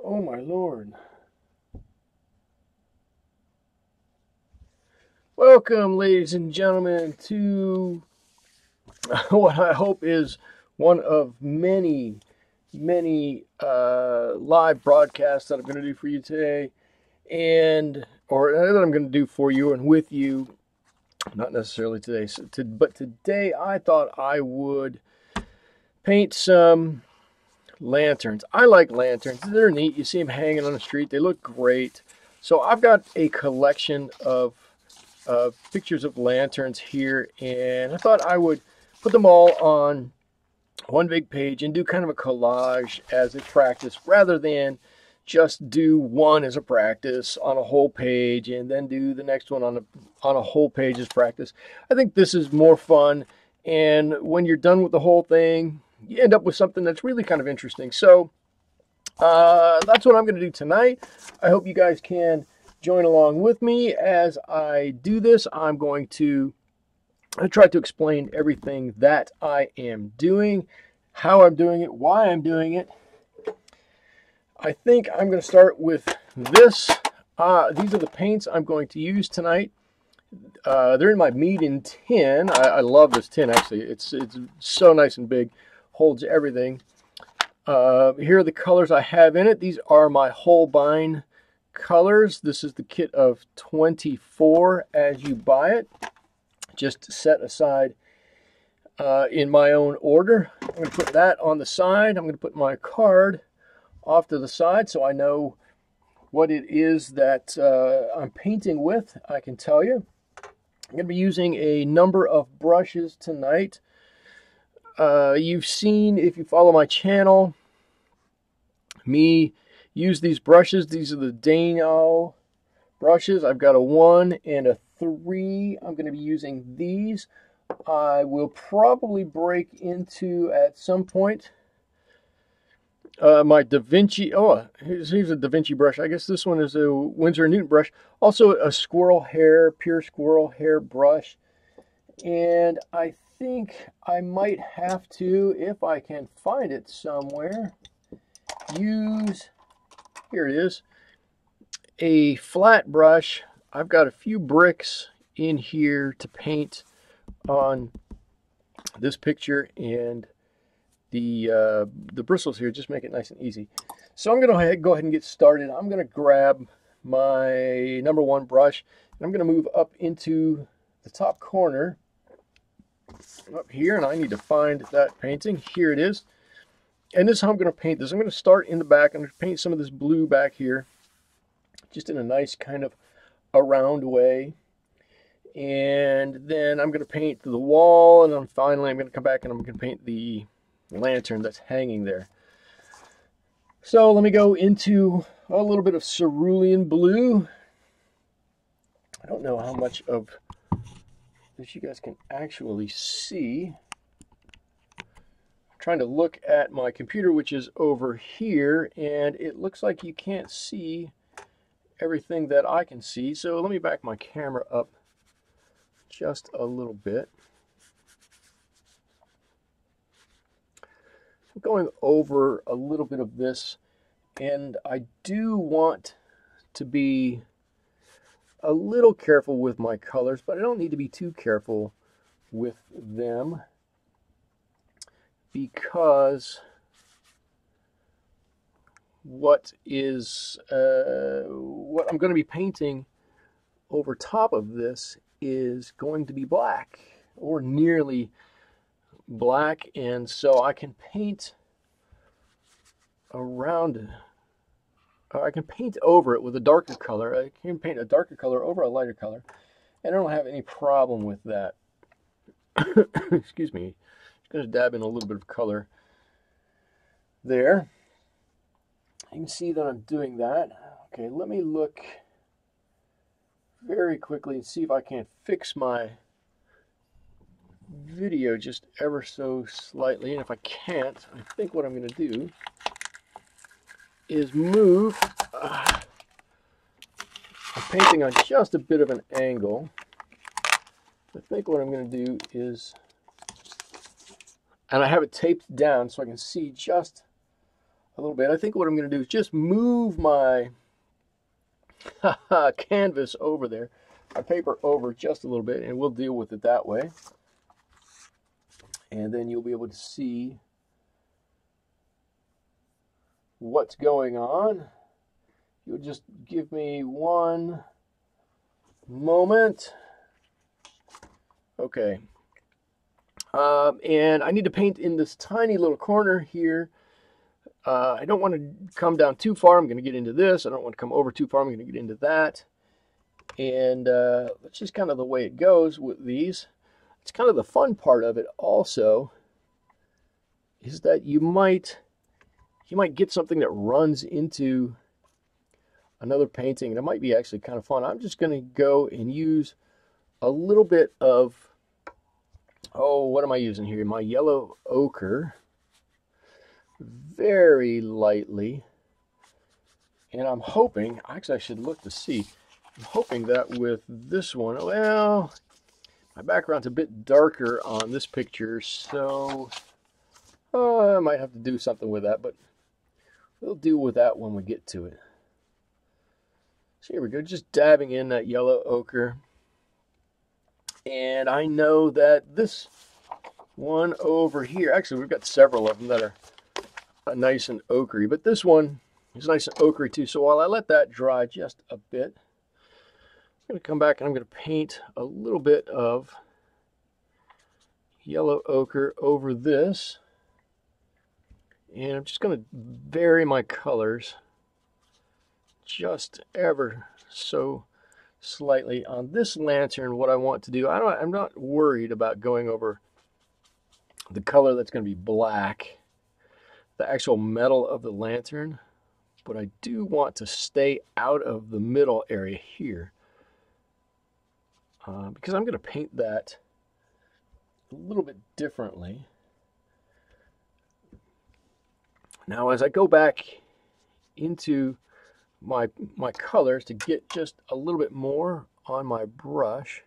Oh my Lord. Welcome, ladies and gentlemen, to what I hope is one of many, many live broadcasts that I'm going to do for you today, or that I'm going to do for you and with you. Not necessarily today, but today I thought I would paint some lanterns. I like lanterns. They're neat. You see them hanging on the street. They look great. So I've got a collection of pictures of lanterns here, and I thought I would put them all on one big page and do kind of a collage as a practice rather than just do one as a practice on a whole page and then do the next one on a whole page as practice. I think this is more fun, and when you're done with the whole thing, you end up with something that's really kind of interesting. So that's what I'm going to do tonight. I hope you guys can join along with me as I do this. I'm going to try to explain everything that I am doing, how I'm doing it, why I'm doing it. I think I'm going to start with this. These are the paints I'm going to use tonight. They're in my medium tin. I love this tin, actually. It's so nice and big, holds everything. Here are the colors I have in it. These are my Holbein colors. This is the kit of 24 as you buy it, just set aside in my own order. I'm going to put that on the side. I'm going to put my card off to the side so I know what it is that I'm painting with. I can tell you. I'm going to be using a number of brushes tonight. You've seen, if you follow my channel, me use these brushes. These are the Dano brushes. I've got a 1 and a 3. I'm going to be using these. I will probably break into, at some point, my Da Vinci. Oh, here's a Da Vinci brush. I guess this one is a Winsor & Newton brush. Also a squirrel hair, pure squirrel hair brush. And I think I might have to, if I can find it somewhere, use, here it is, a flat brush. I've got a few bricks in here to paint on this picture, and the bristles here just make it nice and easy. So I'm going to go ahead and get started. I'm going to grab my number 1 brush, and I'm going to move up into the top corner up here, and I need to find that painting. Here it is. And this is how I'm going to paint this. I'm going to start in the back. I'm going to paint some of this blue back here, just in a nice kind of a round way. And then I'm going to paint the wall, and then finally I'm going to come back and I'm going to paint the lantern that's hanging there. So let me go into a little bit of cerulean blue. I don't know how much of this you guys can actually see. I'm trying to look at my computer, which is over here, and it looks like you can't see everything that I can see. So let me back my camera up just a little bit. I'm going over a little bit of this, and I do want to be a little careful with my colors, but I don't need to be too careful with them, because what I'm going to be painting over top of this is going to be black, or nearly black, and so I can paint around, I can paint over it with a darker color. I can paint a darker color over a lighter color, and I don't have any problem with that. Excuse me. Just going to dab in a little bit of color there. You can see that I'm doing that. Okay, let me look very quickly and see if I can fix my video just ever so slightly. And if I can't, I think what I'm going to do is move. I'm painting on just a bit of an angle. I think what I'm going to do is, and I have it taped down so I can see just a little bit. I think what I'm going to do is just move my canvas over there, my paper over just a little bit, and we'll deal with it that way. And then you'll be able to see what's going on. You'll just give me one moment. Okay. And I need to paint in this tiny little corner here. I don't want to come down too far. I'm going to get into this. I don't want to come over too far. I'm going to get into that. And that's just kind of the way it goes with these. It's kind of the fun part of it also is that you might get something that runs into another painting, and it might be actually kind of fun. I'm just going to go and use a little bit of, oh, what am I using here? My yellow ochre, very lightly. And I'm hoping, actually I should look to see, I'm hoping that with this one, well, my background's a bit darker on this picture, so I might have to do something with that, but we'll deal with that when we get to it. So here we go, just dabbing in that yellow ochre. And I know that this one over here, actually we've got several of them that are nice and ochre, but this one is nice and ochre too. So while I let that dry just a bit, I'm going to come back and I'm going to paint a little bit of yellow ochre over this. And I'm just going to vary my colors just ever so slightly on this lantern. What I want to do, I'm not worried about going over the color that's going to be black, the actual metal of the lantern, but I do want to stay out of the middle area here because I'm going to paint that a little bit differently. Now as I go back into my colors to get just a little bit more on my brush,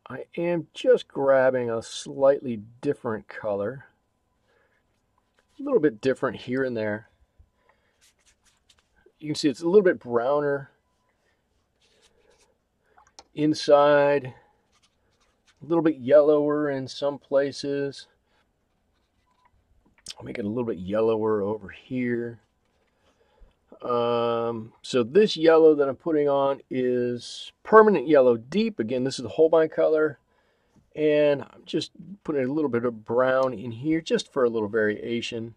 I am just grabbing a slightly different color, a little bit different here and there. You can see it's a little bit browner inside, a little bit yellower in some places. I'll make it a little bit yellower over here. So this yellow that I'm putting on is permanent yellow deep. Again, this is the Holbein color. And I'm just putting a little bit of brown in here just for a little variation.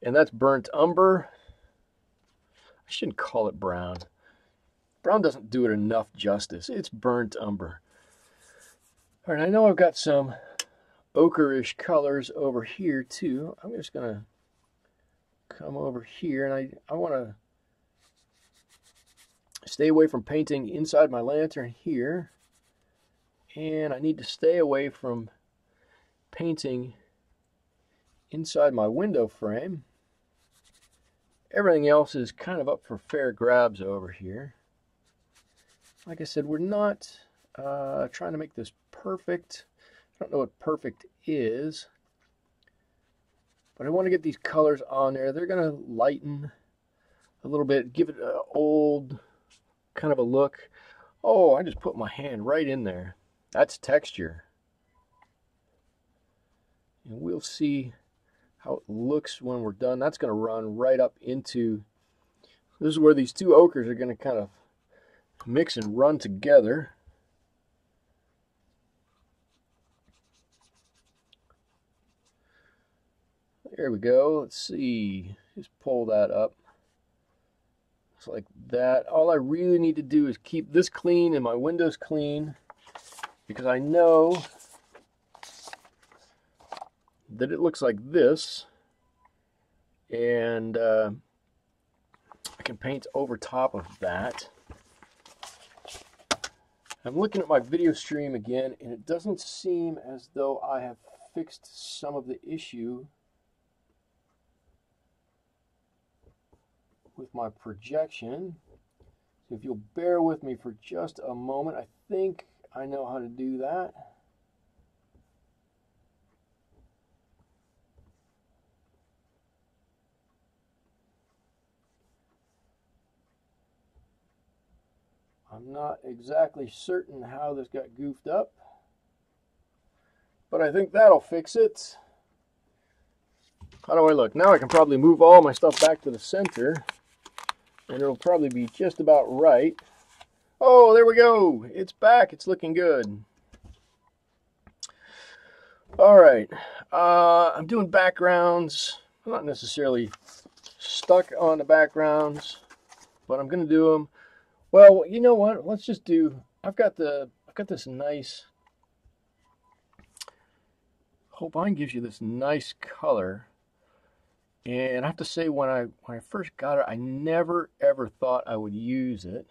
And that's burnt umber. I shouldn't call it brown. Brown doesn't do it enough justice. It's burnt umber. All right, I know I've got some ochre-ish colors over here too. I'm just going to come over here, and I want to stay away from painting inside my lantern here, and I need to stay away from painting inside my window frame. Everything else is kind of up for fair grabs over here. Like I said, we're not trying to make this perfect. I don't know what perfect is, but I want to get these colors on there. They're going to lighten a little bit, give it an old kind of a look. Oh, I just put my hand right in there. That's texture. And we'll see how it looks when we're done. That's going to run right up into, this is where these two ochres are going to kind of mix and run together. There we go. Let's see. Just pull that up. Just like that. All I really need to do is keep this clean and my windows clean, because I know that it looks like this, and I can paint over top of that. I'm looking at my video stream again, and it doesn't seem as though I have fixed some of the issue with my projection. So if you'll bear with me for just a moment, I think I know how to do that. I'm not exactly certain how this got goofed up, but I think that'll fix it. How do I look? Now I can probably move all my stuff back to the center, and it'll probably be just about right. Oh, there we go. It's back. It's looking good. All right. I'm doing backgrounds. I'm not necessarily stuck on the backgrounds, but I'm going to do them. Well, you know what? Let's just do. I've got this nice. Holbein gives you this nice color. And I have to say, when I first got it, I never ever thought I would use it.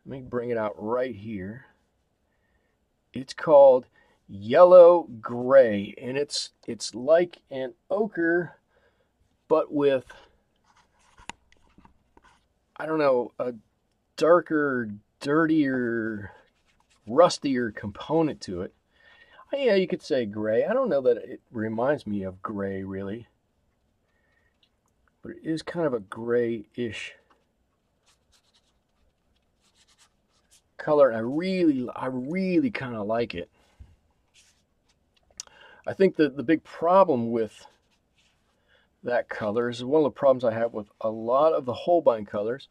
Let me bring it out right here. It's called Yellow Gray, and it's like an ochre, but with, I don't know, a darker, dirtier, rustier component to it. Yeah, you could say gray. I don't know that it reminds me of gray really, but it is kind of a grayish color, and I really kind of like it. I think that the big problem with that color is one of the problems I have with a lot of the Holbein colors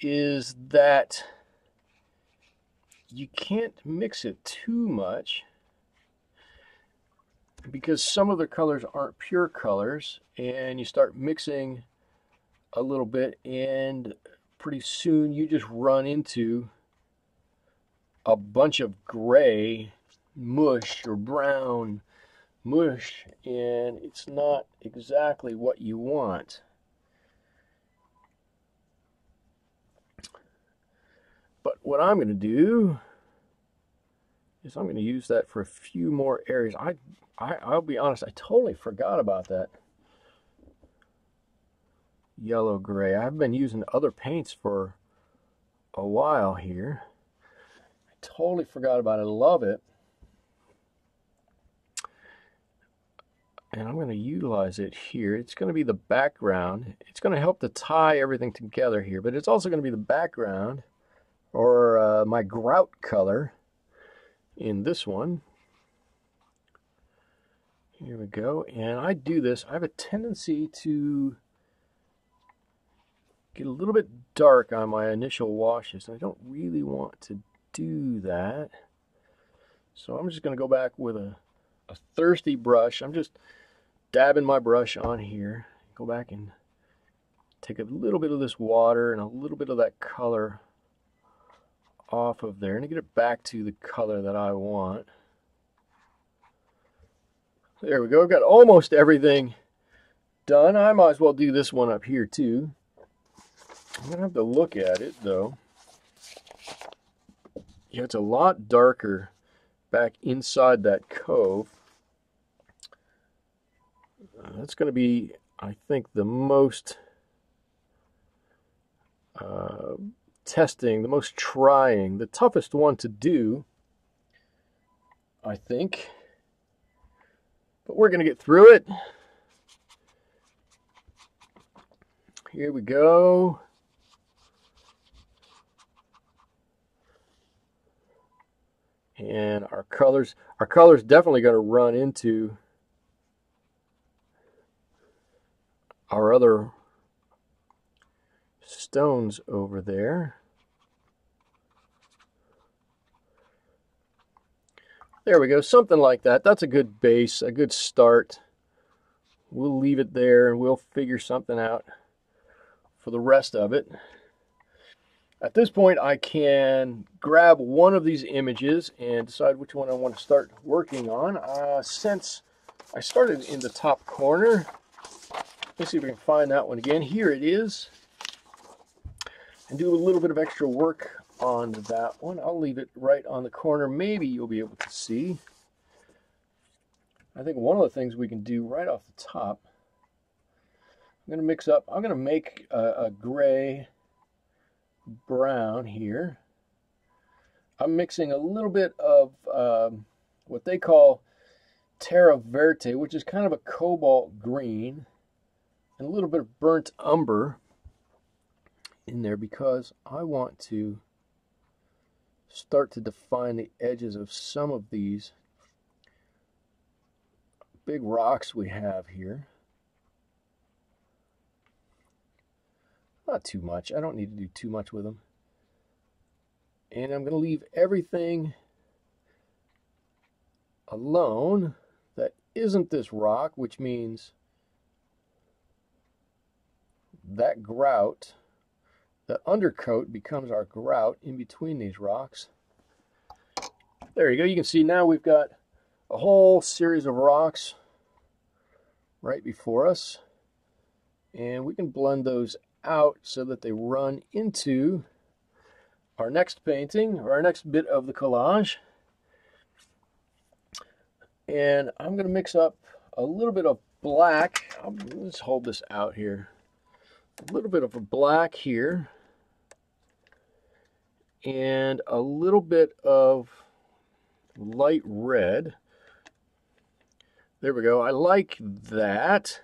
is that you can't mix it too much because some of the colors aren't pure colors, and you start mixing a little bit and pretty soon you just run into a bunch of gray mush or brown mush, and it's not exactly what you want. But what I'm going to do is I'm going to use that for a few more areas. I'll be honest, I totally forgot about that yellow gray. I've been using other paints for a while here. I totally forgot about it. I love it. And I'm going to utilize it here. It's going to be the background. It's going to help to tie everything together here, but it's also going to be the background, or my grout color in this one. Here we go. And I do this. I have a tendency to get a little bit dark on my initial washes. I don't really want to do that. So I'm just going to go back with a thirsty brush. I'm just dabbing my brush on here. Go back and take a little bit of this water and a little bit of that color off of there and get it back to the color that I want. There we go. I've got almost everything done. I might as well do this one up here too. I'm going to have to look at it though. Yeah, it's a lot darker back inside that cove. That's going to be, I think, the most testing, the most trying, the toughest one to do, I think. But we're going to get through it. Here we go. And our colors definitely going to run into our other stones over there. There we go, something like that. That's a good base, a good start. We'll leave it there and we'll figure something out for the rest of it. At this point, I can grab one of these images and decide which one I want to start working on. Since I started in the top corner, let's see if we can find that one again. Here it is. And do a little bit of extra work on that one. I'll leave it right on the corner. Maybe you'll be able to see. I think one of the things we can do right off the top, I'm going to mix up, I'm going to make a gray brown here. I'm mixing a little bit of what they call terra verte, which is kind of a cobalt green, and a little bit of burnt umber in there because I want to start to define the edges of some of these big rocks we have here. Not too much. I don't need to do too much with them. And I'm going to leave everything alone that isn't this rock, which means that grout, the undercoat becomes our grout in between these rocks. There you go. You can see now we've got a whole series of rocks right before us, and we can blend those out so that they run into our next painting, or our next bit of the collage. And I'm going to mix up a little bit of black. Let's hold this out here. A little bit of a black here, and a little bit of light red. There we go. I like that.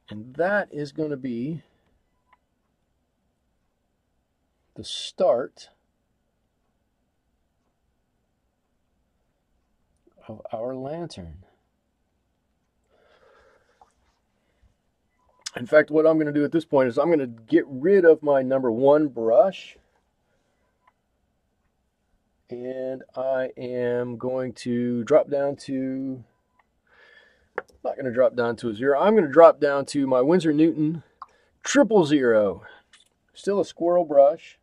And that is going to be the start of our lantern. In fact, what I'm going to do at this point is I'm going to get rid of my #1 brush, and I am going to drop down to, not going to drop down to a 0, I'm going to drop down to my Winsor Newton 000. Still a squirrel brush.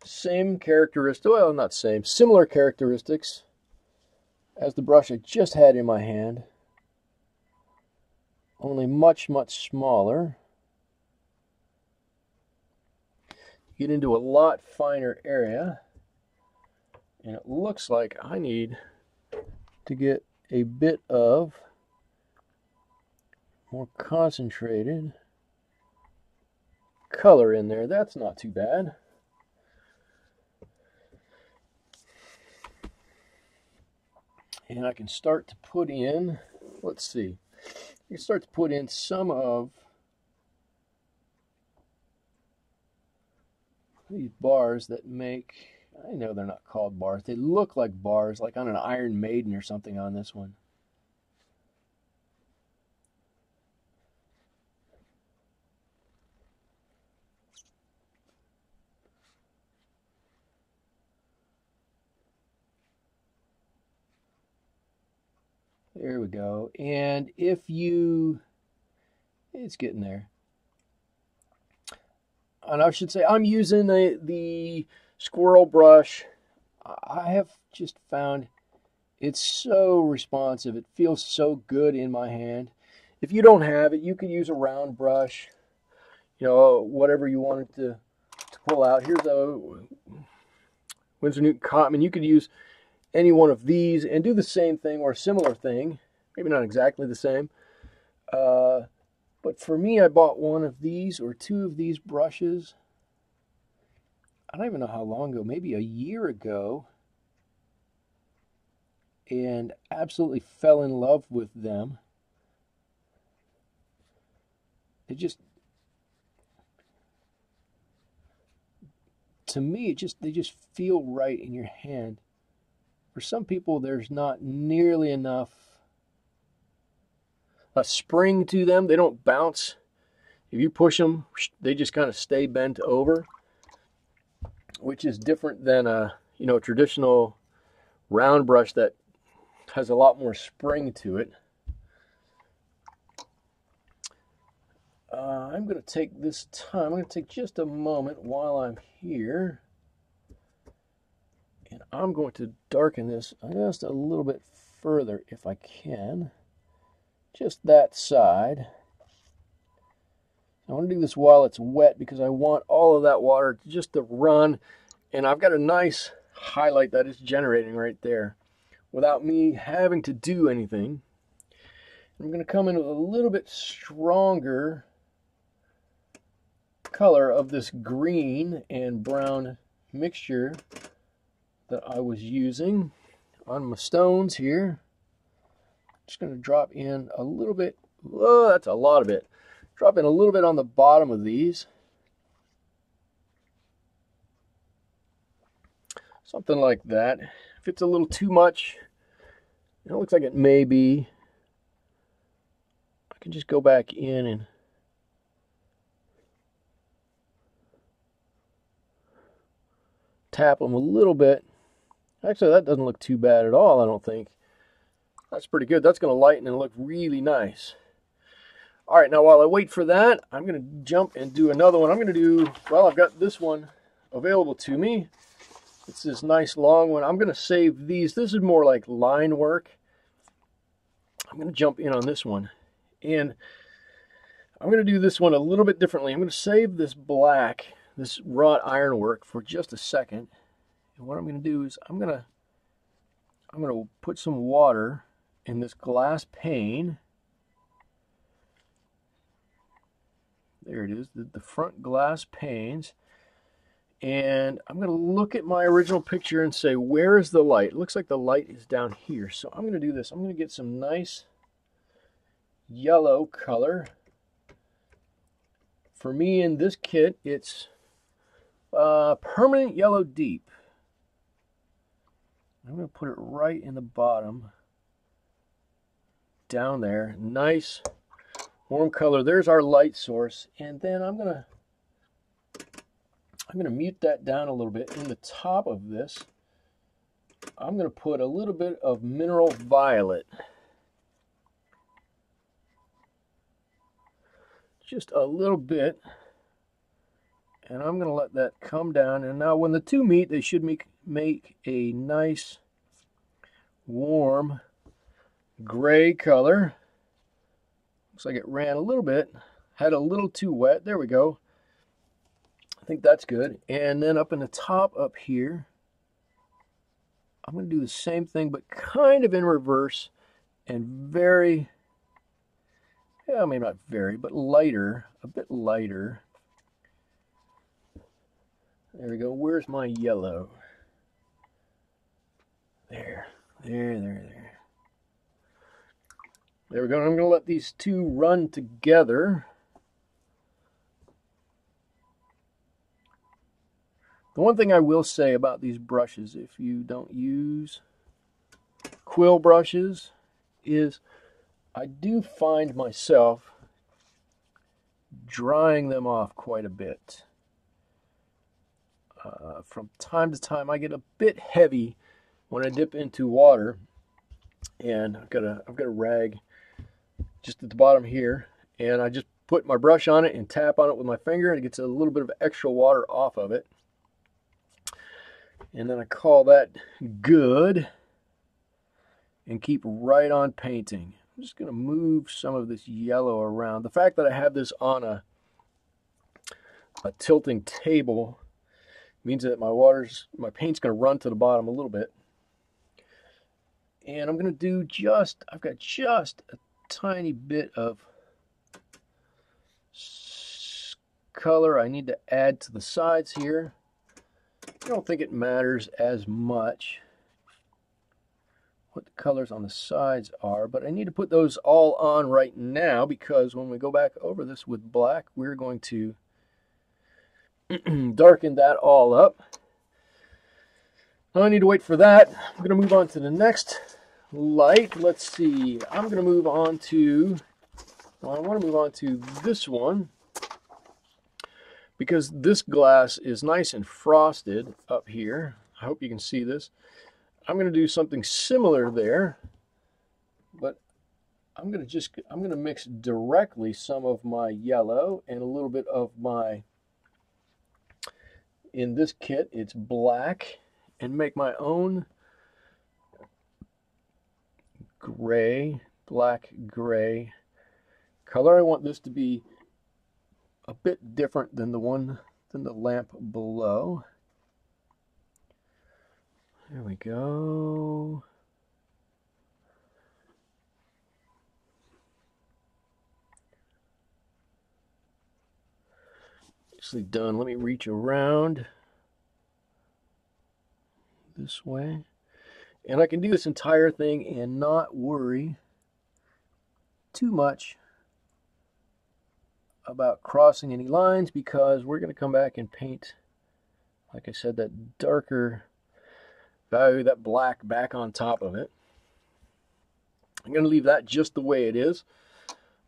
Same characteristics, well, not same, similar characteristics as the brush I just had in my hand, only much, much smaller. Get into a lot finer area, and it looks like I need to get a bit of more concentrated color in there. That's not too bad. And I can start to put in, let's see, you can start to put in some of these bars that make, I know they're not called bars, they look like bars, like on an Iron Maiden or something on this one. There we go. And if you, it's getting there. And I should say I'm using the squirrel brush. I have just found it's so responsive. It feels so good in my hand. If you don't have it, you can use a round brush. You know, whatever you wanted to pull out. Here's a Winsor Newton Cotman. You could use any one of these and do the same thing or a similar thing. Maybe not exactly the same. But for me, I bought one of these or two of these brushes. I don't even know how long ago, maybe a year ago. And absolutely fell in love with them. It just, to me, they just feel right in your hand. For some people, there's not nearly enough a spring to them. They don't bounce. If you push them, they just kind of stay bent over, which is different than a traditional round brush that has a lot more spring to it. I'm going to take this time. I'm going to take just a moment while I'm here, and I'm going to darken this just a little bit further if I can. Just that side. I want to do this while it's wet because I want all of that water just to run, and I've got a nice highlight that is generating right there without me having to do anything. I'm going to come in with a little bit stronger color of this green and brown mixture that I was using on my stones here. Just going to drop in a little bit. Whoa, that's a lot of it. Drop in a little bit on the bottom of these. Something like that. If it's a little too much, it looks like it may be, I can just go back in and tap them a little bit. Actually, that doesn't look too bad at all, I don't think. That's pretty good. That's going to lighten and look really nice. All right, now while I wait for that, I'm going to jump and do another one. I'm going to do, well, I've got this one available to me. It's this nice long one. I'm going to save these. This is more like line work. I'm going to jump in on this one. And I'm going to do this one a little bit differently. I'm going to save this black, this wrought iron work for just a second. And what I'm going to do is I'm going to put some water in this glass pane. There it is, the front glass panes. And I'm going to look at my original picture and say, where is the light? It looks like the light is down here. So I'm going to do this. I'm going to get some nice yellow color. For me in this kit, it's permanent yellow deep. I'm going to put it right in the bottom. Down there. Nice warm color. There's our light source. And then I'm going to mute that down a little bit. In the top of this, I'm going to put a little bit of mineral violet. Just a little bit. And I'm going to let that come down. And now when the two meet, they should make a nice warm gray color. Looks like it ran a little bit. Had a little too wet. There we go. I think that's good. And then up in the top up here, I'm going to do the same thing, but kind of in reverse and very, yeah, maybe not very, but lighter, a bit lighter. There we go. Where's my yellow? There. There we go. I'm going to let these two run together. The one thing I will say about these brushes, if you don't use quill brushes, is I do find myself drying them off quite a bit. From time to time, I get a bit heavy when I dip into water, and I've got a rag just at the bottom here, and I just put my brush on it and tap on it with my finger, and it gets a little bit of extra water off of it. And then I call that good and keep right on painting. I'm just going to move some of this yellow around. The fact that I have this on a tilting table means that my paint's going to run to the bottom a little bit. And I'm going to do I've got just a tiny bit of color I need to add to the sides here. I don't think it matters as much what the colors on the sides are, but I need to put those all on right now, because when we go back over this with black, we're going to darken that all up. Now I need to wait for that. I'm going to move on to the next light. Let's see. I'm going to move on to, well, I want to move on to this one, because this glass is nice and frosted up here. I hope you can see this. I'm going to do something similar there, but I'm going to mix directly some of my yellow and a little bit of my, in this kit, it's black, and make my own gray, black gray color. I want this to be a bit different than the lamp below. There we go. Nicely done. Let me reach around this way. And I can do this entire thing and not worry too much about crossing any lines, because we're going to come back and paint, like I said, that darker value that black back on top of it. I'm going to leave that just the way it is.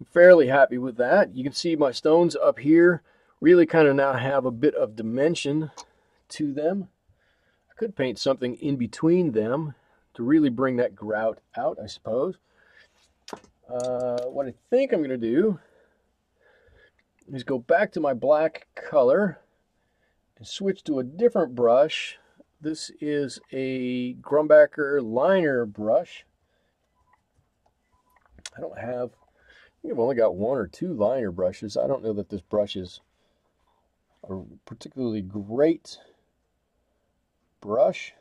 I'm fairly happy with that. You can see my stones up here really kind of now have a bit of dimension to them. I could paint something in between them to really bring that grout out, I suppose. What I think I'm going to do is go back to my black color and switch to a different brush. This is a Grumbacher liner brush. I think I've only got 1 or 2 liner brushes. I don't know that this brush is a particularly great brush,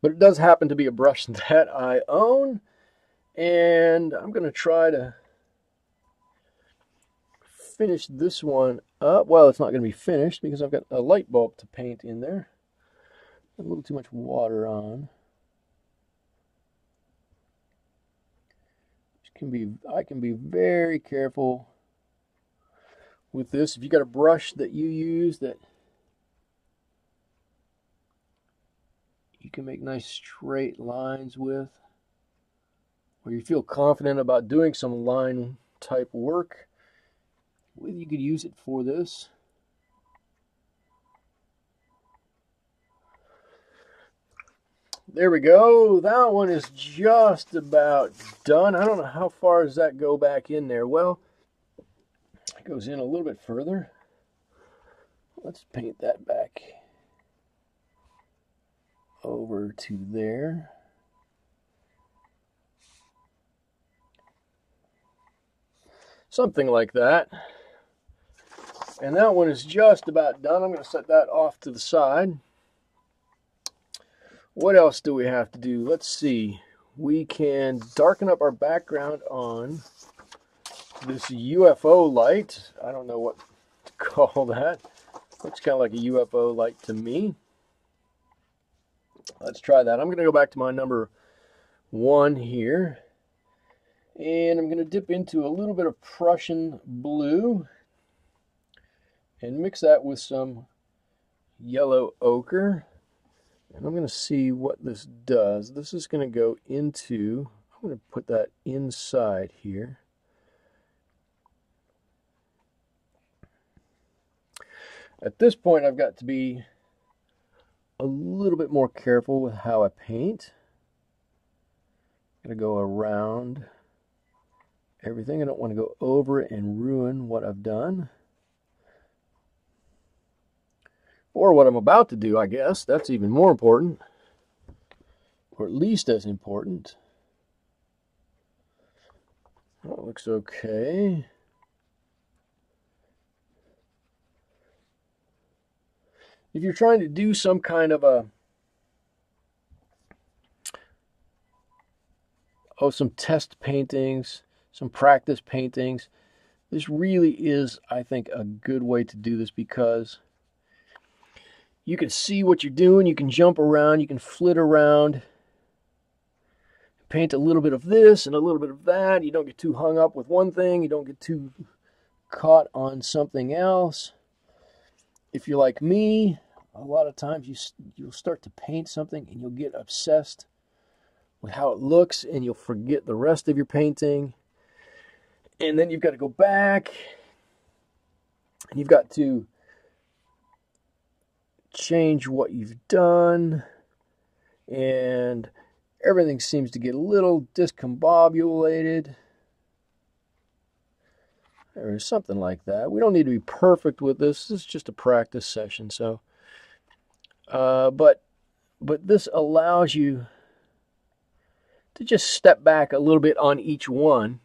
but it does happen to be a brush that I own, and I'm going to try to finish this one up. Well, it's not going to be finished because I've got a light bulb to paint in there. A little too much water on. I can be very careful with this. If you got a brush that you use that you can make nice straight lines with, or you feel confident about doing some line type work, you could use it for this. There we go. That one is just about done. I don't know how far does that go back in there. Well, it goes in a little bit further. Let's paint that back over to there. Something like that. And that one is just about done. I'm going to set that off to the side. What else do we have to do? Let's see. We can darken up our background on this UFO light. I don't know what to call that. Looks kind of like a UFO light to me. Let's try that. I'm going to go back to my number 1 here. And I'm going to dip into a little bit of Prussian blue and mix that with some yellow ochre. And I'm going to see what this does. This is going to go into, I'm going to put that inside here. At this point, I've got to be a little bit more careful with how I paint. I'm going to go around everything. I don't want to go over it and ruin what I've done. Or what I'm about to do, I guess. That's even more important. Or at least as important. That looks okay. If you're trying to do some kind of some test paintings, some practice paintings, this really is, I think, a good way to do this because you can see what you're doing, you can jump around, you can flit around, paint a little bit of this and a little bit of that. You don't get too hung up with one thing, you don't get too caught on something else. If you're like me, a lot of times you'll start to paint something and you'll get obsessed with how it looks and you'll forget the rest of your painting. And then you've got to go back and you've got to change what you've done, and everything seems to get a little discombobulated or something like that. We don't need to be perfect with this. This is just a practice session. So but this allows you to just step back a little bit on each one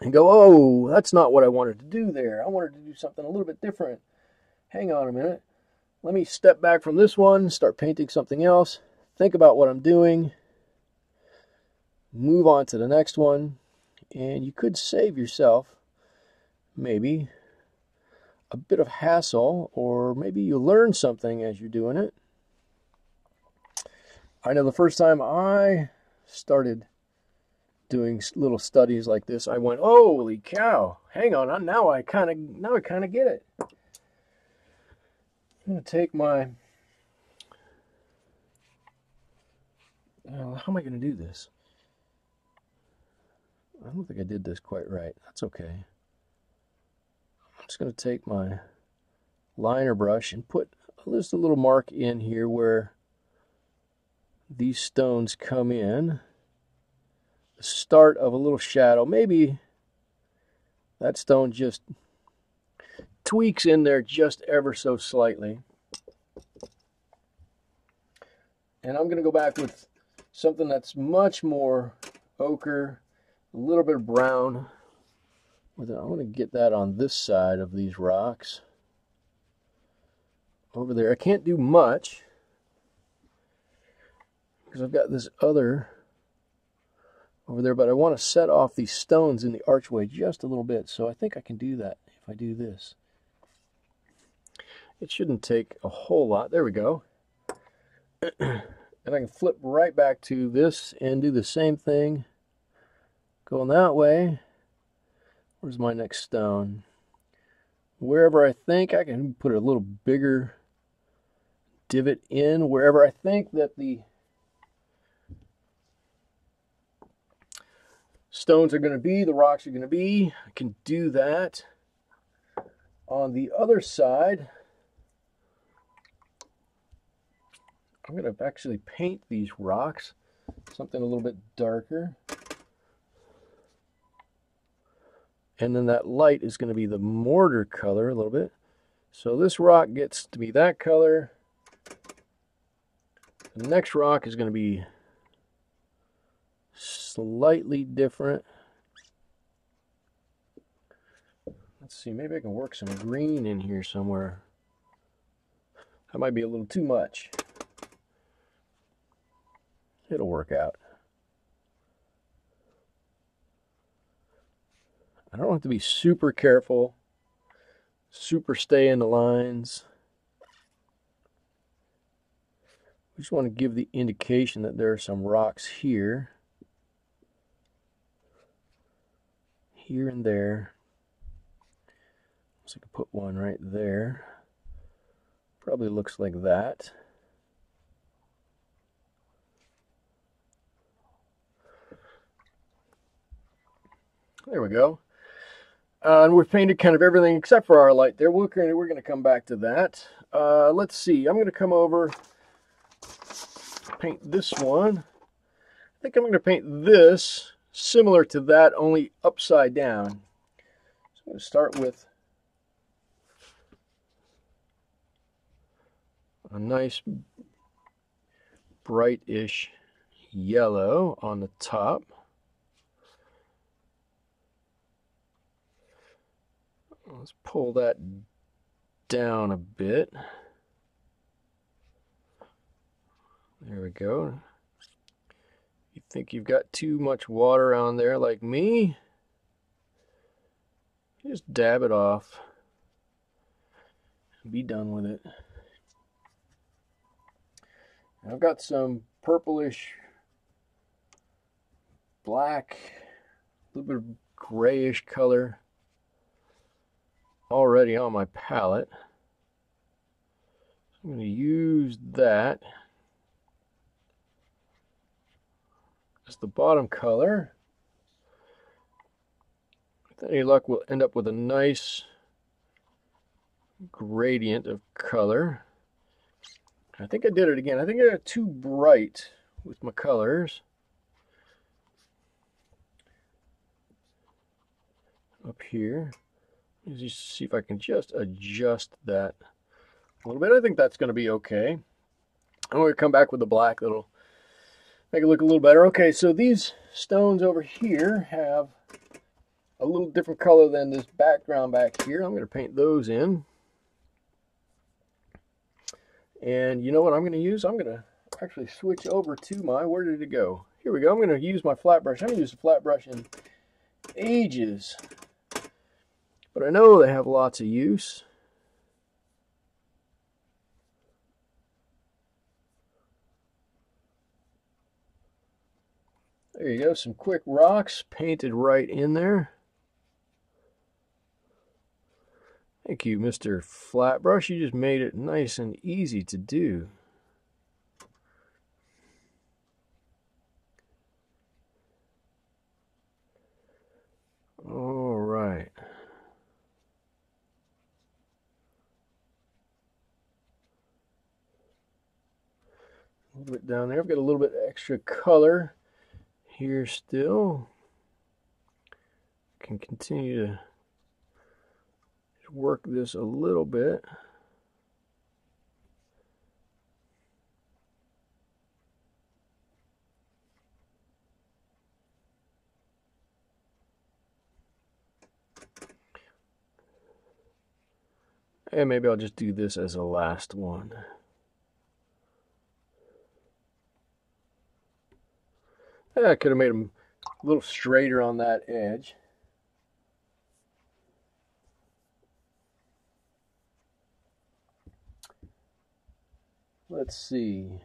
and go, oh, that's not what I wanted to do there. I wanted to do something a little bit different. Hang on a minute. Let me step back from this one, start painting something else, think about what I'm doing, move on to the next one, and you could save yourself maybe a bit of hassle, or maybe you learn something as you're doing it. I know the first time I started doing little studies like this, I went, holy cow, hang on, now I kind of get it. I'm going to take my how am I going to do this? I don't think I did this quite right. That's okay. I'm just going to take my liner brush and put just a little mark in here where these stones come in. The start of a little shadow. Maybe that stone just tweaks in there just ever so slightly. And I'm going to go back with something that's much more ochre, a little bit of brown. I'm going to get that on this side of these rocks. Over there. I can't do much because I've got this other over there, but I want to set off these stones in the archway just a little bit, so I think I can do that if I do this. It shouldn't take a whole lot. There we go. And I can flip right back to this and do the same thing. Going that way. Where's my next stone? Wherever I think I can put a little bigger divot in, wherever I think that the stones are going to be, the rocks are going to be. I can do that. On the other side, I'm going to actually paint these rocks something a little bit darker. And then that light is going to be the mortar color a little bit. So this rock gets to be that color. The next rock is going to be slightly different. Let's see, maybe I can work some green in here somewhere. That might be a little too much. It'll work out. I don't have to be super careful, super stay in the lines. We just want to give the indication that there are some rocks here, here and there. So I can put one right there. Probably looks like that. There we go. And we've painted kind of everything except for our light there. We're going to come back to that. Let's see. I'm going to come over, paint this one. I think I'm going to paint this similar to that, only upside down. So I'm going to start with a nice brightish yellow on the top. Let's pull that down a bit. There we go. You think you've got too much water on there like me? Just dab it off and be done with it. I've got some purplish, black, a little bit of grayish color already on my palette. I'm going to use that as the bottom color. With any luck, we'll end up with a nice gradient of color. I think I did it again. I think I got too bright with my colors. Up here. Let's just see if I can just adjust that a little bit. I think that's going to be okay. I'm going to come back with the black that'll make it look a little better. Okay, so these stones over here have a little different color than this background back here. I'm going to paint those in. And you know what I'm going to use? I'm going to actually switch over to my, where did it go? Here we go. I'm going to use my flat brush. I haven't used a flat brush in ages, but I know they have lots of use. There you go, some quick rocks painted right in there. Thank you, Mr. Flat Brush. You just made it nice and easy to do. A little bit down there. I've got a little bit extra color here still. Can continue to work this a little bit. And maybe I'll just do this as a last one. I could have made them a little straighter on that edge. Let's see.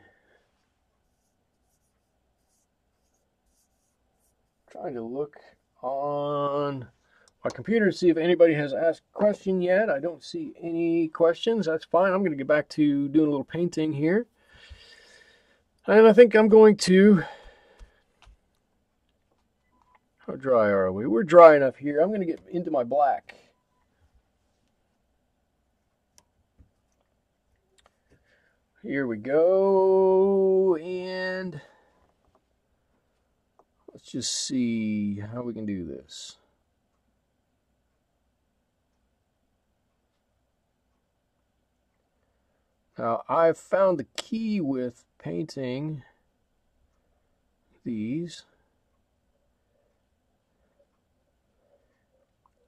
Trying to look on my computer to see if anybody has asked a question yet. I don't see any questions. That's fine. I'm going to get back to doing a little painting here. And I think I'm going to... How dry are we? We're dry enough here. I'm going to get into my black. Here we go. And let's just see how we can do this. Now, I've found the key with painting these.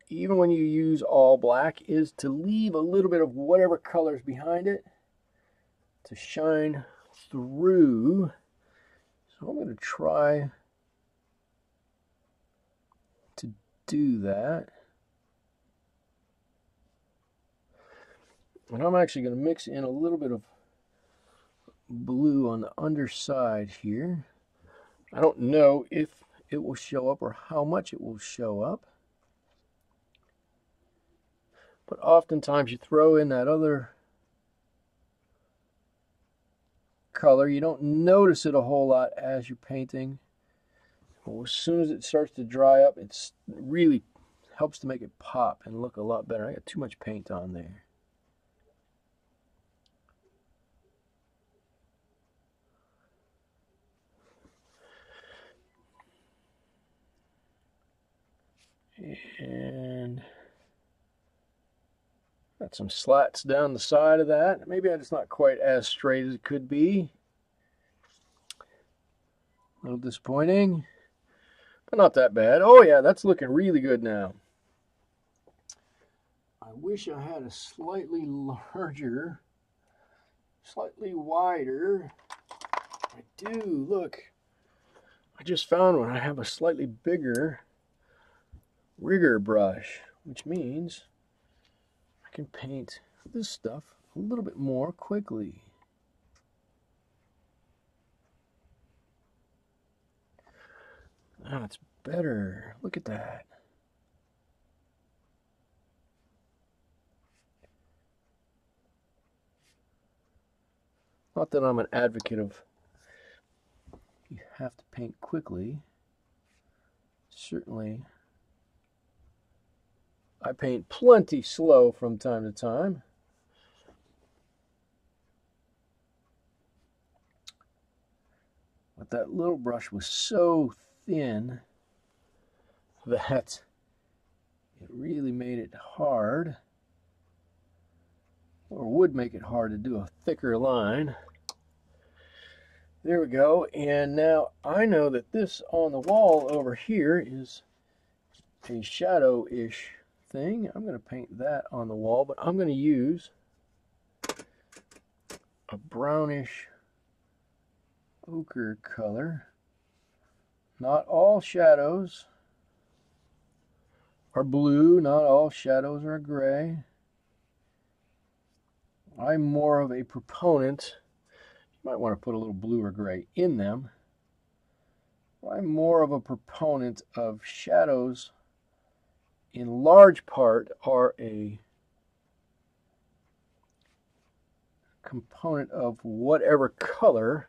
Even when you use all black, is to leave a little bit of whatever color's behind it to shine through. So I'm going to try to do that. And I'm actually going to mix in a little bit of blue on the underside here. I don't know if it will show up or how much it will show up. But oftentimes you throw in that other color, you don't notice it a whole lot as you're painting. Well, as soon as it starts to dry up, it really helps to make it pop and look a lot better. I got too much paint on there. And got some slats down the side of that. Maybe it's not quite as straight as it could be. A little disappointing, but not that bad. Oh yeah, that's looking really good now. I wish I had a slightly larger, slightly wider. I do, look. I just found one. I have a slightly bigger rigger brush, which means I can paint this stuff a little bit more quickly. That's better. Look at that. Not that I'm an advocate of you have to paint quickly. Certainly, I paint plenty slow from time to time. But that little brush was so thin that it really made it hard, or would make it hard to do a thicker line. There we go. And now I know that this on the wall over here is a shadow-ish thing. I'm going to paint that on the wall, but I'm going to use a brownish ochre color. Not all shadows are blue, not all shadows are gray. I'm more of a proponent, you might want to put a little blue or gray in them. I'm more of a proponent of shadows in large part are a component of whatever color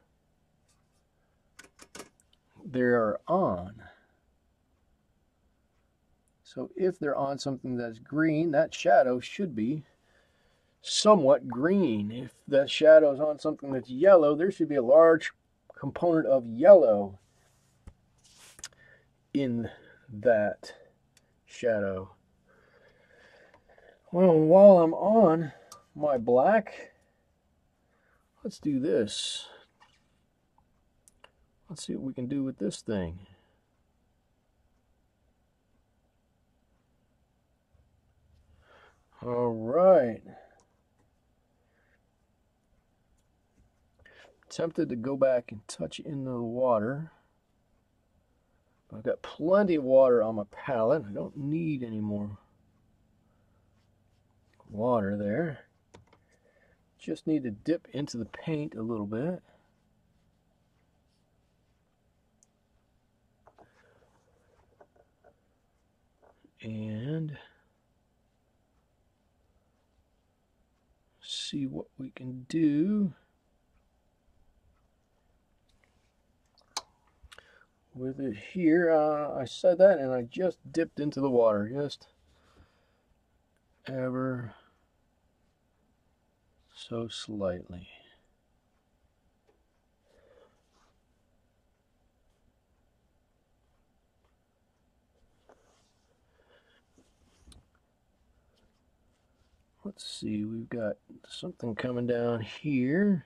they're on. So if they're on something that's green, that shadow should be somewhat green. If the shadow is on something that's yellow, there should be a large component of yellow in that shadow. Well, while I'm on my black, let's do this. Let's see what we can do with this thing. All right. Tempted to go back and touch into the water. I've got plenty of water on my palette. I don't need any more water there. Just need to dip into the paint a little bit. And see what we can do with it here. I said that and I just dipped into the water, just ever so slightly. Let's see, we've got something coming down here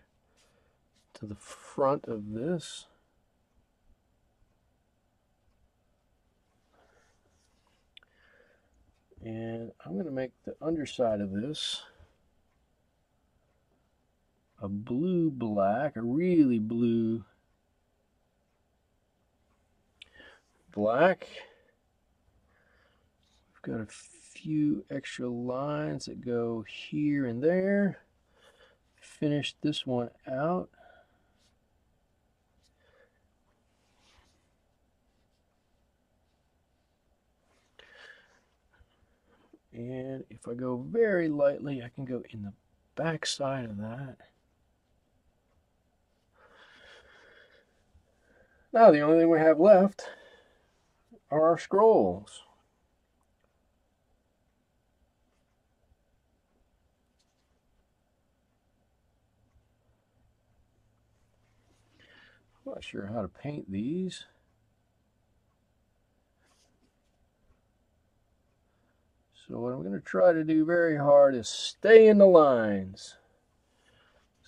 to the front of this. And I'm going to make the underside of this a blue black, a really blue black. We've got a few extra lines that go here and there. Finish this one out. And if I go very lightly, I can go in the back side of that. Now the only thing we have left are our scrolls. I'm not sure how to paint these. So what I'm going to try to do very hard is stay in the lines.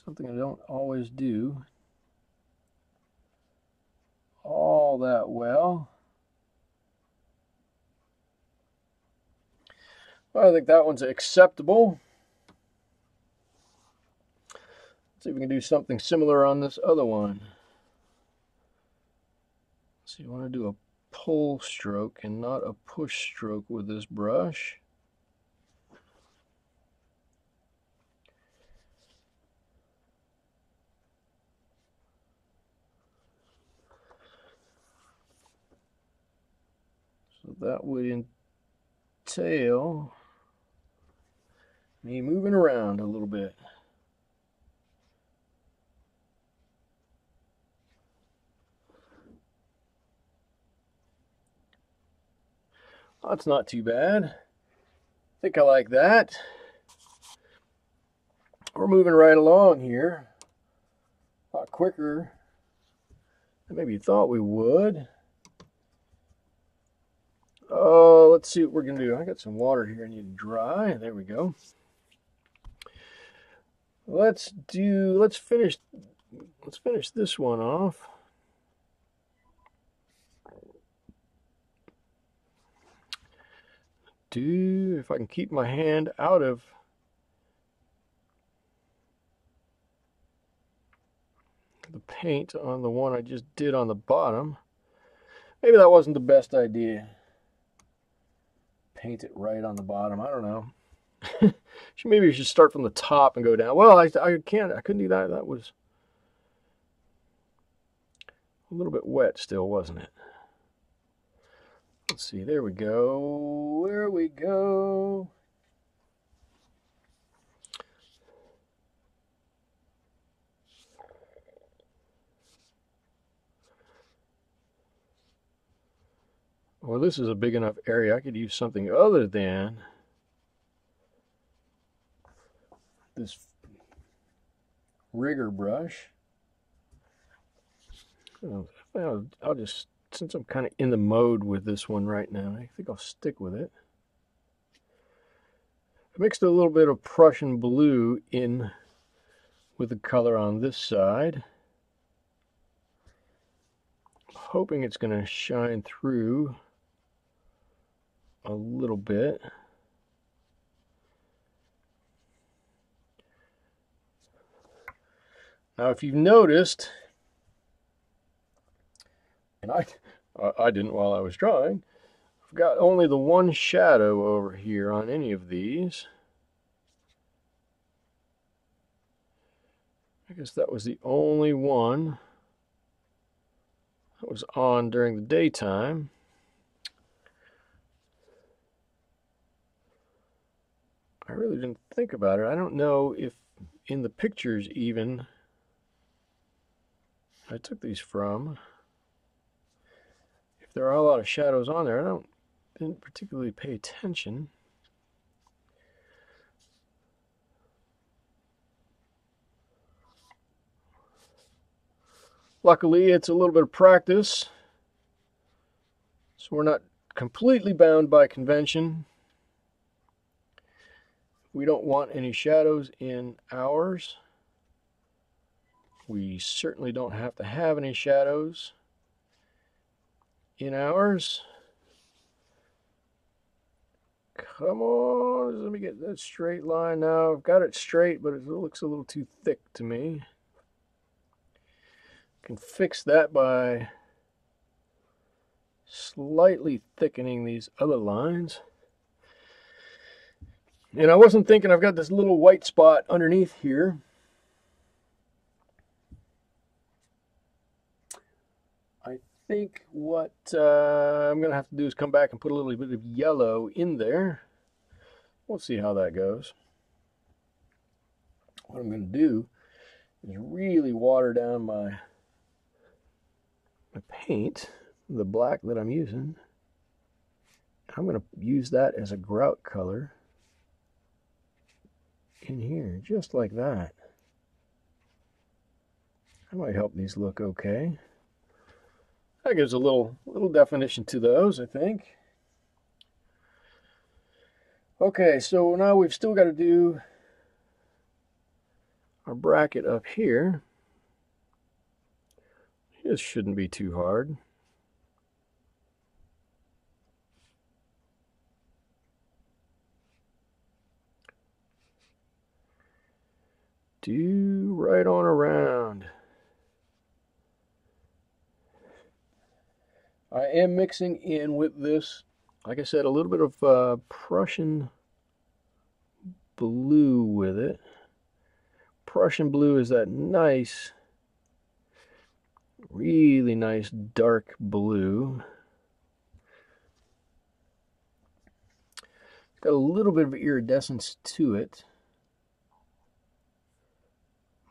Something I don't always do all that well. Well, I think that one's acceptable. Let's see if we can do something similar on this other one. Let's see, I want to do a pull stroke and not a push stroke with this brush. So that would entail me moving around a little bit. That's not too bad. I think I like that. We're moving right along here. A lot quicker than maybe you thought we would. Oh, let's see what we're gonna do. I got some water here I need to dry. There we go. Let's finish this one off. If I can keep my hand out of the paint on the one I just did on the bottom. Maybe that wasn't the best idea. Paint it right on the bottom. I don't know. Maybe you should start from the top and go down. Well, I couldn't do that. That was a little bit wet still, wasn't it? Let's see, there we go. There we go. Well, this is a big enough area. I could use something other than this rigger brush. I'll just, since I'm kind of in the mode with this one right now, I think I'll stick with it. I mixed a little bit of Prussian blue in with the color on this side. I'm hoping it's going to shine through a little bit. Now, if you've noticed, and I didn't while I was drawing, I've got only the one shadow over here on any of these. I guess that was the only one that was on during the daytime. I really didn't think about it. I don't know if in the pictures even I took these from, if there are a lot of shadows on there. I didn't particularly pay attention. Luckily, it's a little bit of practice, so we're not completely bound by convention. We don't want any shadows in ours. We certainly don't have to have any shadows in ours. Come on, let me get that straight line now. I've got it straight, but it looks a little too thick to me. Can fix that by slightly thickening these other lines. And I wasn't thinking I've got this little white spot underneath here. I think what I'm going to have to do is come back and put a little bit of yellow in there. We'll see how that goes. What I'm going to do is really water down my paint, the black that I'm using. I'm going to use that as a grout color in here, just like that. That might help these look okay. That gives a little definition to those, I think. Okay, so now we've still got to do our bracket up here. This shouldn't be too hard. Do right on around. I am mixing in with this, like I said, a little bit of Prussian blue with it. Prussian blue is that nice, really nice dark blue. It's got a little bit of iridescence to it.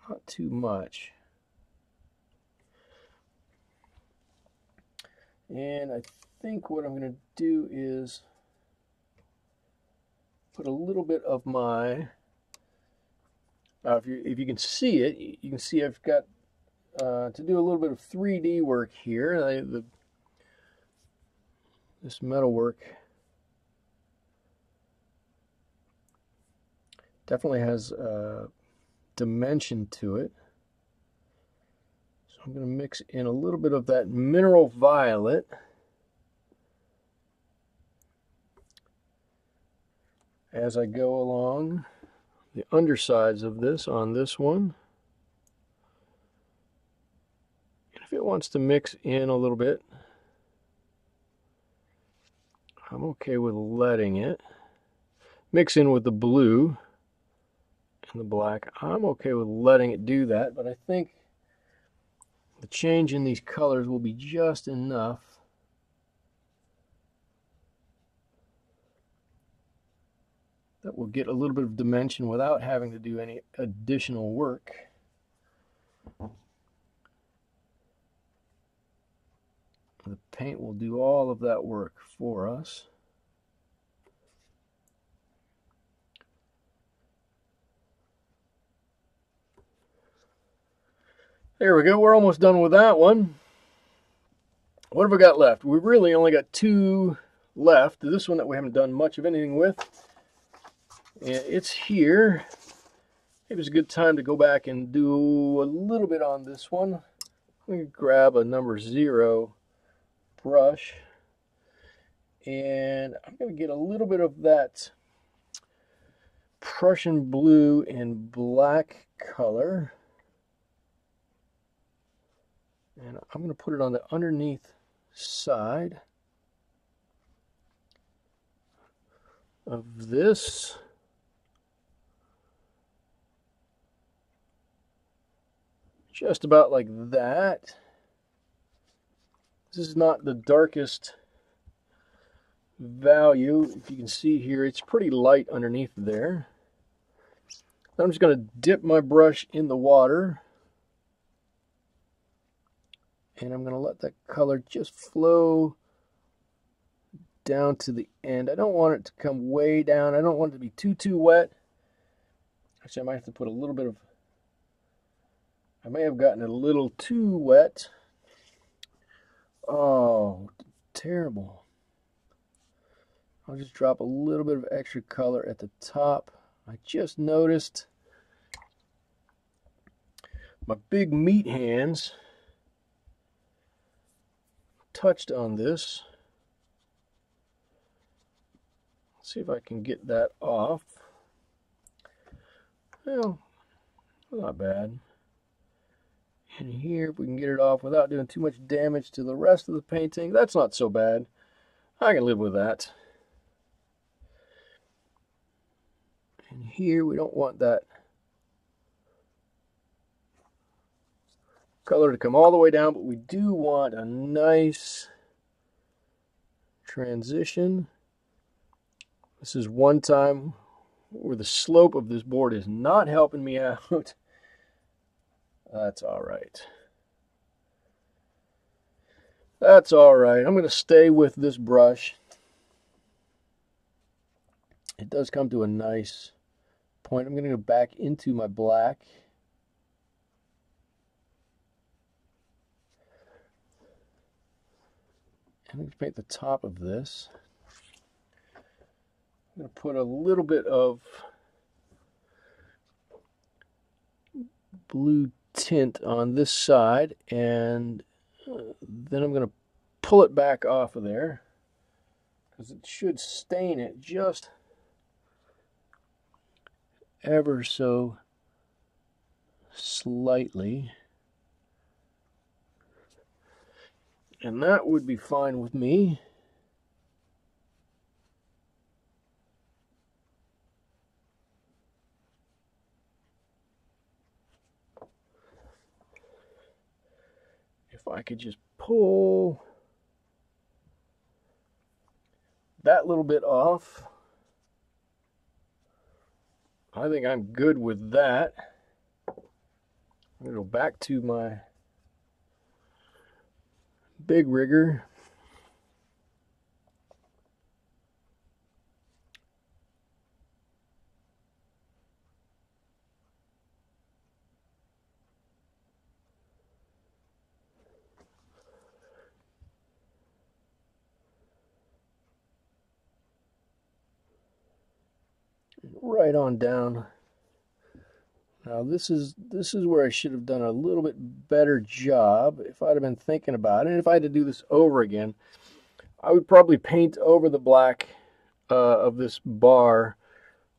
Not too much. And I think what I'm going to do is put a little bit of my, if you can see it, you can see I've got to do a little bit of 3D work here. This metal work definitely has dimension to it. So I'm going to mix in a little bit of that mineral violet. As I go along the undersides of this on this one. And if it wants to mix in a little bit, I'm okay with letting it. Mix in with the blue and the black. I'm okay with letting it do that, but I think the change in these colors will be just enough that will get a little bit of dimension without having to do any additional work. The paint will do all of that work for us. There we go. We're almost done with that one. What have we got left? We really only got 2 left. This one that we haven't done much of anything with. And it's here. Maybe it's a good time to go back and do a little bit on this one. I'm going to grab a number 0 brush. And I'm going to get a little bit of that Prussian blue and black color. And I'm going to put it on the underneath side of this. Just about like that. This is not the darkest value. If you can see here, it's pretty light underneath there. I'm just going to dip my brush in the water. And I'm going to let that color just flow down to the end. I don't want it to come way down. I don't want it to be too wet. Actually, I might have to put a little bit of... I may have gotten a little too wet. Oh, terrible. I'll just drop a little bit of extra color at the top. I just noticed my big meat hands touched on this. Let's see if I can get that off. Well, not bad. And here, if we can get it off without doing too much damage to the rest of the painting, that's not so bad. I can live with that. And here, we don't want that color to come all the way down, but we do want a nice transition. This is one time where the slope of this board is not helping me out. That's all right. That's all right. I'm going to stay with this brush. It does come to a nice point. I'm going to go back into my black. I'm going to paint the top of this. I'm going to put a little bit of blue tint on this side, and then I'm going to pull it back off of there because it should stain it just ever so slightly, and that would be fine with me. If I could just pull that little bit off, I think I'm good with that. I'm going to go back to my big rigger. Right on down. Now this is where I should have done a little bit better job. If I'd have been thinking about it, and if I had to do this over again, I would probably paint over the black of this bar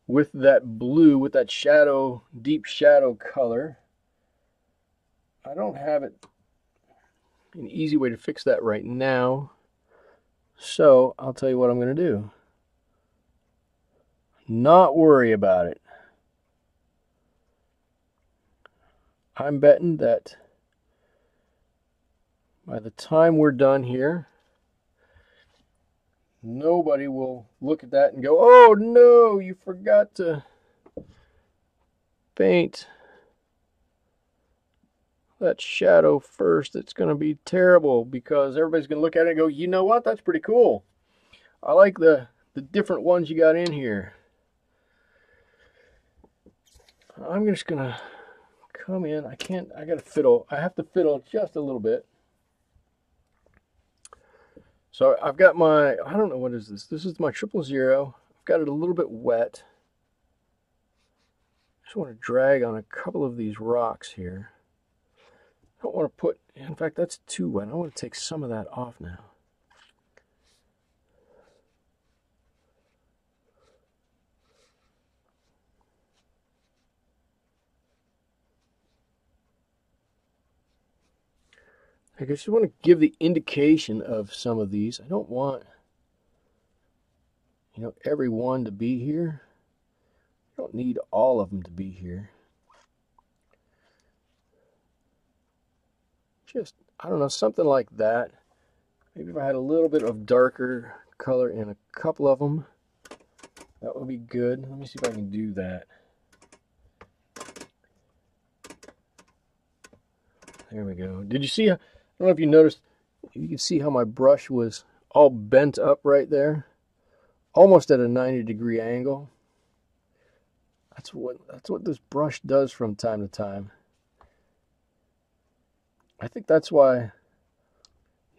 with that blue, with that shadow, deep shadow color. I don't have it an easy way to fix that right now, so I'll tell you what I'm going to do. Not worry about it. I'm betting that by the time we're done here, nobody will look at that and go, "Oh no, you forgot to paint that shadow first. It's going to be terrible," because everybody's going to look at it and go, "You know what? That's pretty cool. I like the different ones you got in here." I'm just going to come in. I gotta fiddle. I have to fiddle just a little bit. So I've got my, I don't know, what is this? This is my 000. I've got it a little bit wet. I just want to drag on a couple of these rocks here. I don't want to put, in fact, that's too wet. I want to take some of that off now. I just want to give the indication of some of these. I don't want, every one to be here. I don't need all of them to be here. Just, I don't know, something like that. Maybe if I had a little bit of darker color in a couple of them, that would be good. Let me see if I can do that. There we go. Did you see? I don't know if you noticed. You can see how my brush was all bent up right there, almost at a 90-degree angle. That's what this brush does from time to time. I think that's why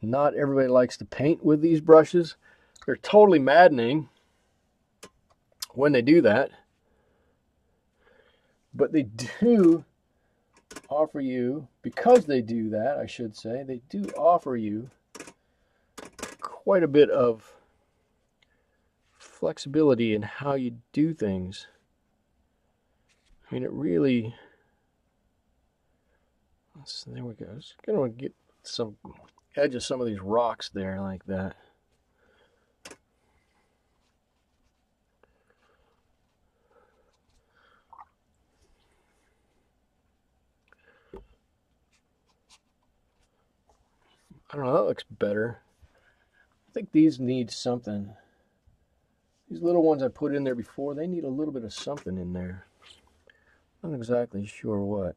not everybody likes to paint with these brushes. They're totally maddening when they do that. But they do offer you, because they do that, I should say, they do offer you quite a bit of flexibility in how you do things. I mean, it really... There we go. Just gonna get some edge of some of these rocks there like that. I don't know, that looks better. I think these need something. These little ones I put in there before, they need a little bit of something in there. Not exactly sure what.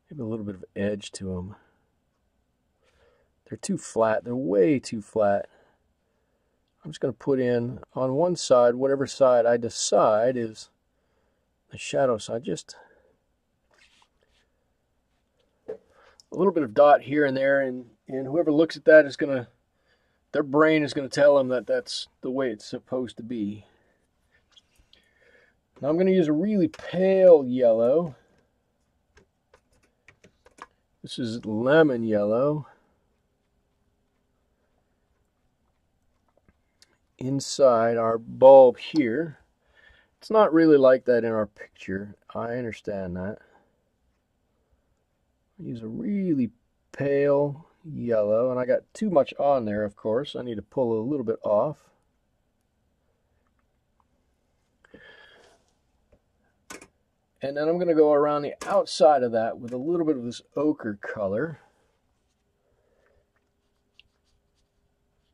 Maybe a little bit of edge to them. They're too flat. They're way too flat. I'm just going to put in on one side, whatever side I decide is the shadow side. Just a little bit of dot here and there, and whoever looks at that is going to, their brain is going to tell them that that's the way it's supposed to be. Now I'm going to use a really pale yellow. This is lemon yellow. Inside our bulb here. It's not really like that in our picture. I understand that. I use a really pale yellow, and I got too much on there, of course. I need to pull a little bit off. And then I'm going to go around the outside of that with a little bit of this ochre color.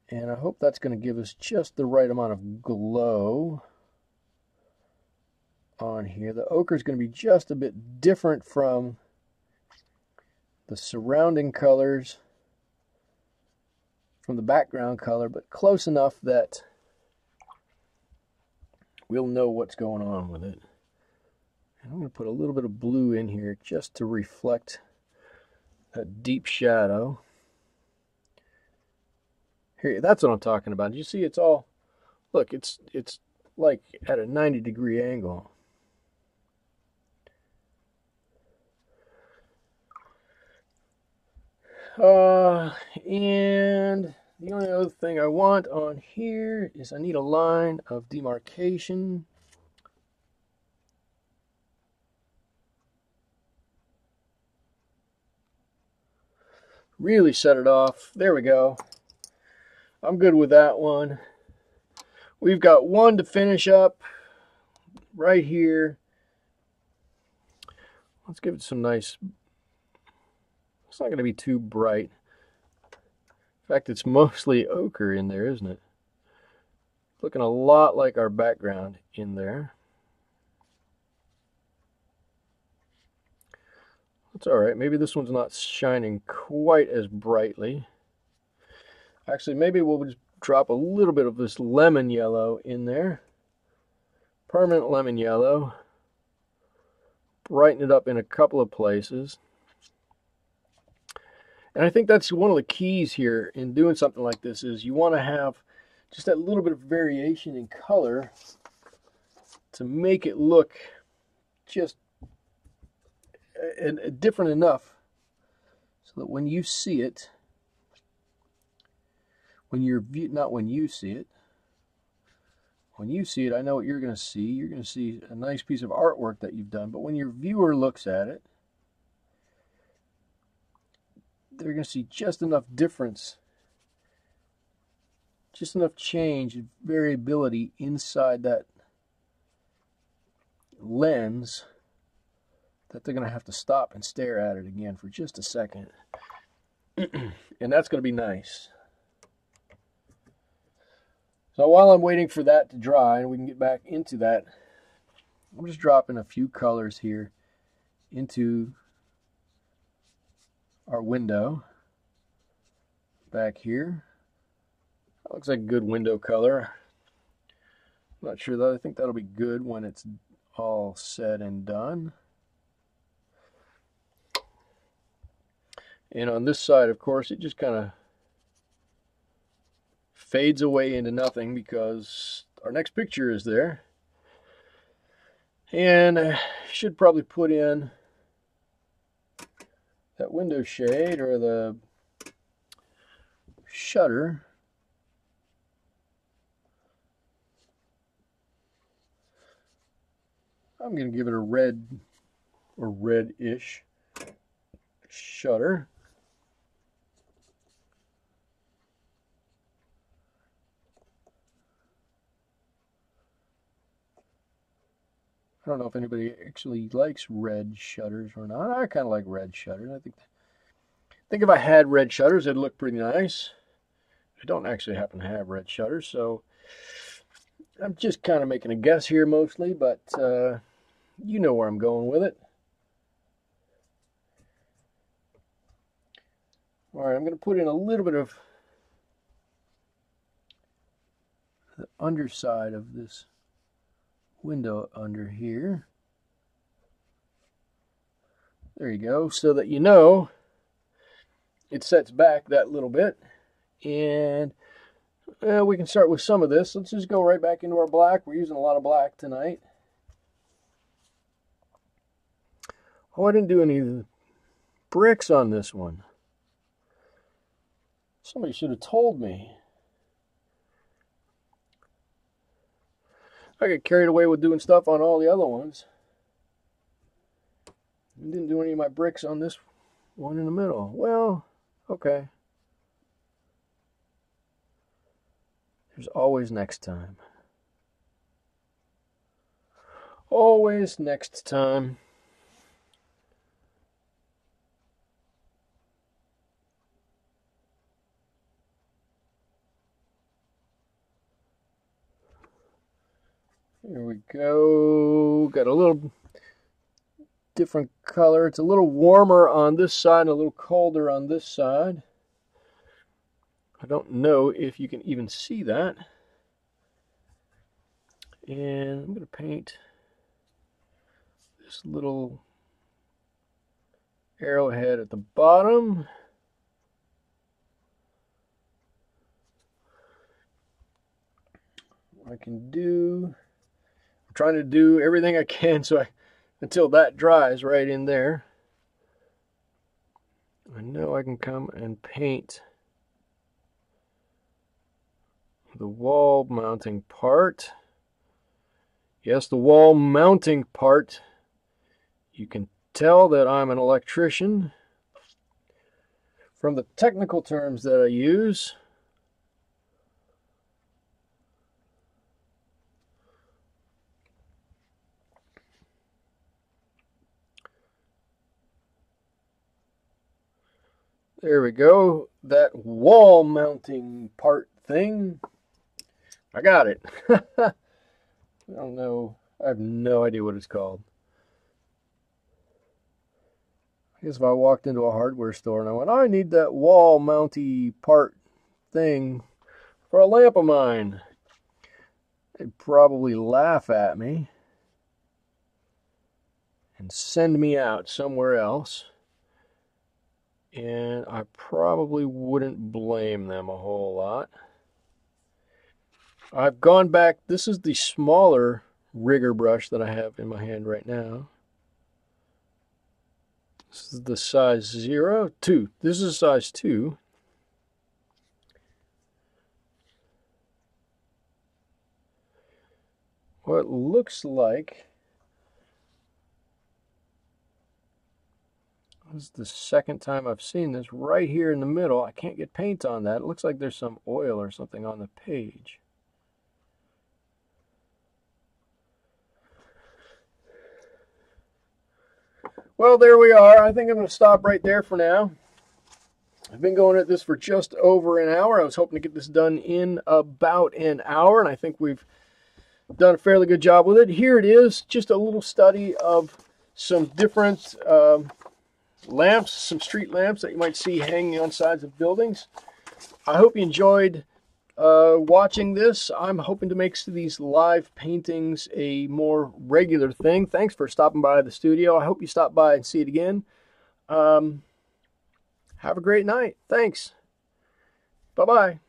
And I hope that's going to give us just the right amount of glow on here. The ochre is going to be just a bit different from the surrounding colors, from the background color, but close enough that we'll know what's going on with it. And I'm going to put a little bit of blue in here just to reflect that deep shadow. Here, that's what I'm talking about. You see, it's all, look, it's like at a 90-degree angle. And the only other thing I want on here is I need a line of demarcation. Really set it off. There we go. I'm good with that one. We've got one to finish up right here. Let's give it some nice... It's not going to be too bright. In fact, it's mostly ochre in there, isn't it? Looking a lot like our background in there. That's all right. Maybe this one's not shining quite as brightly. Actually, maybe we'll just drop a little bit of this lemon yellow in there. Permanent lemon yellow. brighten it up in a couple of places. And I think that's one of the keys here in doing something like this is you want to have just that little bit of variation in color to make it look just different enough so that when you see it, when you see it, I know what you're going to see. You're going to see a nice piece of artwork that you've done, but when your viewer looks at it, they're going to see just enough difference, just enough change and variability inside that lens that they're going to have to stop and stare at it again for just a second. And that's going to be nice. So while I'm waiting for that to dry and we can get back into that, I'm just dropping a few colors here into our window back here. That looks like a good window color. I'm not sure though. I think that'll be good when it's all said and done. And on this side, of course, it just kind of fades away into nothing because our next picture is there. And I should probably put in that window shade or the shutter. I'm going to give it a red or red-ish shutter. I don't know if anybody actually likes red shutters or not. I kind of like red shutters. I think if I had red shutters, it'd look pretty nice. I don't actually happen to have red shutters, so I'm just kind of making a guess here mostly, but you know where I'm going with it. All right, I'm going to put in a little bit of the underside of this window under here. There you go, so that you know it sets back that little bit. And we can start with some of this. Let's just go right back into our black. We're using a lot of black tonight. Oh, I didn't do any of the bricks on this one. Somebody should have told me. I got carried away with doing stuff on all the other ones. I didn't do any of my bricks on this one in the middle. Well, okay. There's always next time. Always next time. Here we go. Got a little different color. It's a little warmer on this side and a little colder on this side. I don't know if you can even see that. And I'm going to paint this little arrowhead at the bottom. I can do, I'm trying to do everything I can so until that dries right in there. I know I can come and paint the wall mounting part. Yes, the wall mounting part. You can tell that I'm an electrician from the technical terms that I use. There we go. That wall mounting part thing. I got it. I don't know. I have no idea what it's called. I guess if I walked into a hardware store and I went, I need that wall mounty part thing for a lamp of mine, they'd probably laugh at me and send me out somewhere else. And I probably wouldn't blame them a whole lot. I've gone back. This is the smaller rigger brush that I have in my hand right now. This is the size 2. This is size 2. What looks like, this is the second time I've seen this, right here in the middle. I can't get paint on that. It looks like there's some oil or something on the page. Well, there we are. I think I'm going to stop right there for now. I've been going at this for just over an hour. I was hoping to get this done in about an hour, and I think we've done a fairly good job with it. Here it is, just a little study of some different lamps, some street lamps that you might see hanging on sides of buildings. I hope you enjoyed watching this. I'm hoping to make these live paintings a more regular thing. Thanks for stopping by the studio. I hope you stop by and see it again. Have a great night. Thanks. Bye-bye.